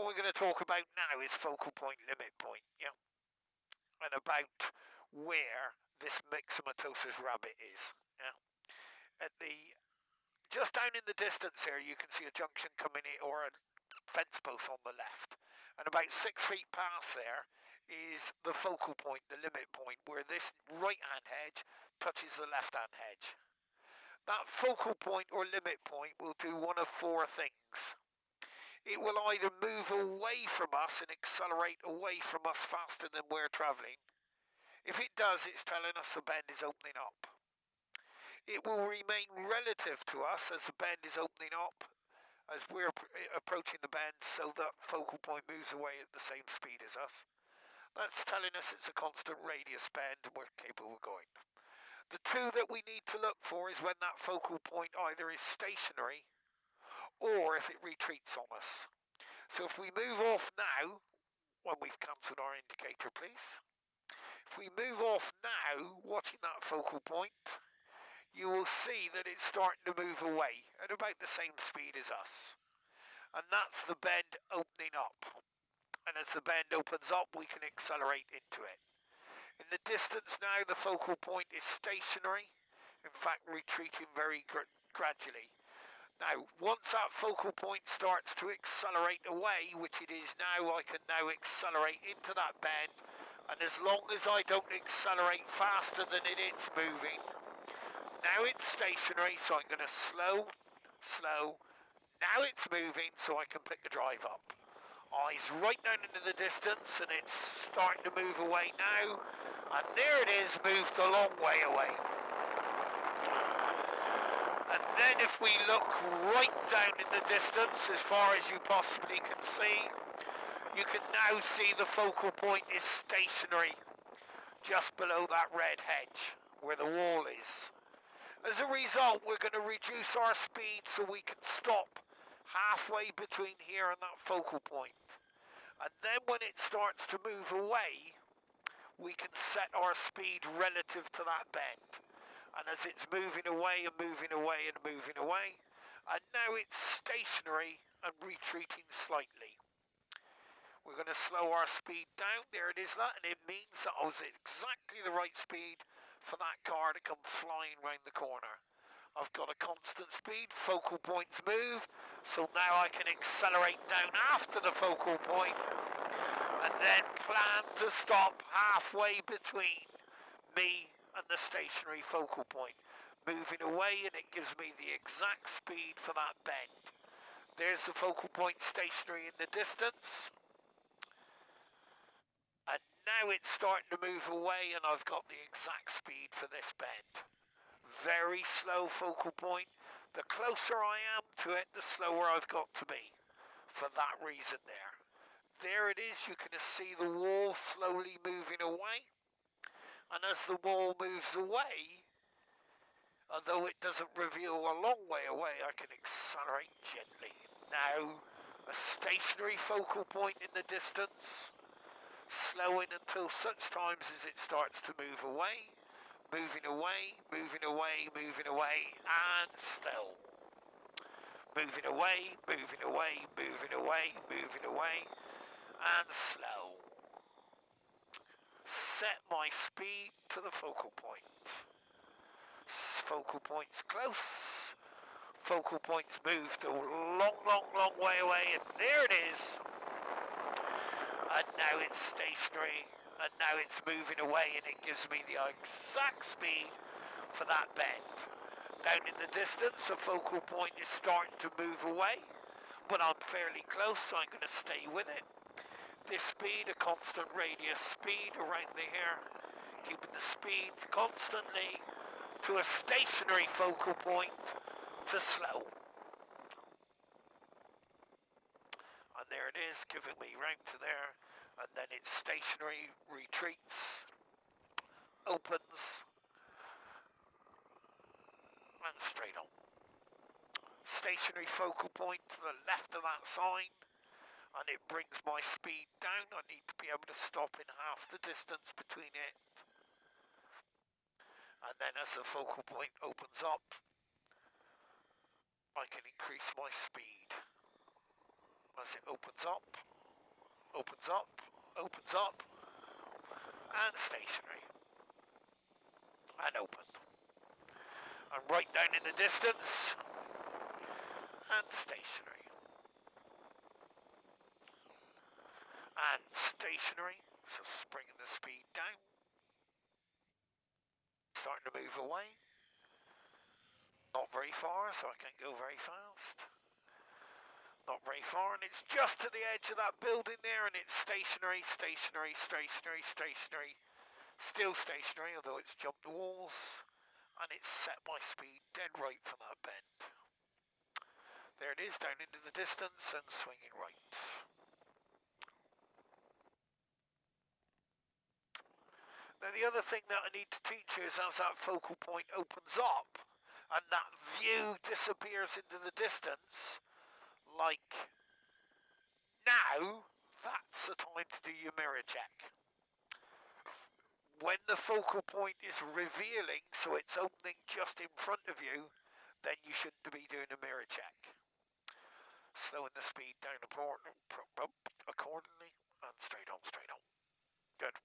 what we're going to talk about now is focal point, limit point, yeah? And about where this myxomatosis rabbit is, yeah? Just down in the distance here, you can see a junction coming in, or a fence post on the left. And about 6 feet past there is the focal point, the limit point, where this right-hand hedge touches the left-hand hedge. That focal point or limit point will do one of four things. It will either move away from us and accelerate away from us faster than we're travelling. If it does, it's telling us the bend is opening up. It will remain relative to us as the bend is opening up, as we're approaching the bend, so that focal point moves away at the same speed as us. That's telling us it's a constant radius bend and we're capable of going. The two that we need to look for is when that focal point either is stationary or if it retreats on us. So if we move off now, when we've cancelled our indicator please, if we move off now, watching that focal point, you will see that it's starting to move away at about the same speed as us. And that's the bend opening up. And as the bend opens up, we can accelerate into it. In the distance now, the focal point is stationary, in fact retreating very gradually. Now, once that focal point starts to accelerate away, which it is now, I can now accelerate into that bend, and as long as I don't accelerate faster than it's moving, now it's stationary, so I'm going to slow. Now it's moving, so I can pick the drive up. Eyes right down into the distance, and it's starting to move away now. And there it is, moved a long way away. And then if we look right down in the distance, as far as you possibly can see, you can now see the focal point is stationary, just below that red hedge, where the wall is. As a result, we're going to reduce our speed so we can stop halfway between here and that focal point. And then when it starts to move away, we can set our speed relative to that bend. And as it's moving away and moving away and moving away, and now it's stationary and retreating slightly. We're going to slow our speed down. There it is, and it means that I was at exactly the right speed for that car to come flying round the corner. I've got a constant speed, focal point's moved, so now I can accelerate down after the focal point and then plan to stop halfway between me and the stationary focal point, moving away, and it gives me the exact speed for that bend. There's the focal point stationary in the distance. And now it's starting to move away, and I've got the exact speed for this bend. Very slow focal point. The closer I am to it, the slower I've got to be. For that reason there. There it is, you can see the wall slowly moving away. And as the wall moves away, although it doesn't reveal a long way away, I can accelerate gently. Now, a stationary focal point in the distance. Slowing until such times as it starts to move away, moving away, moving away, moving away, and slow. Moving away, moving away, moving away, moving away, and slow. Set my speed to the focal point. Focal point's close. Focal point's moved a long way away, and there it is. And now it's stationary, and now it's moving away, and it gives me the exact speed for that bend. Down in the distance, the focal point is starting to move away, but I'm fairly close, so I'm going to stay with it. This speed, a constant radius speed around the hair, keeping the speed constantly to a stationary focal point to slow. And there it is, giving me round to there, and then it's stationary, retreats, opens, and straight on. Stationary focal point to the left of that sign, and it brings my speed down. I need to be able to stop in half the distance between it. And then as the focal point opens up, I can increase my speed. As it opens up, opens up, and stationary, and open. And right down in the distance, and stationary, and stationary, so bringing the speed down, starting to move away, not very far, so I can't go very fast. Not very far, and it's just to the edge of that building there, and it's stationary, stationary, stationary, stationary, still stationary, although it's jumped the walls, and it's set my speed dead right for that bend. There it is, down into the distance and swinging right. Now the other thing that I need to teach you is as that focal point opens up, and that view disappears into the distance, like now, that's the time to do your mirror check. When the focal point is revealing, so it's opening just in front of you, then you shouldn't be doing a mirror check. Slowing the speed down accordingly, and straight on, straight on. Good.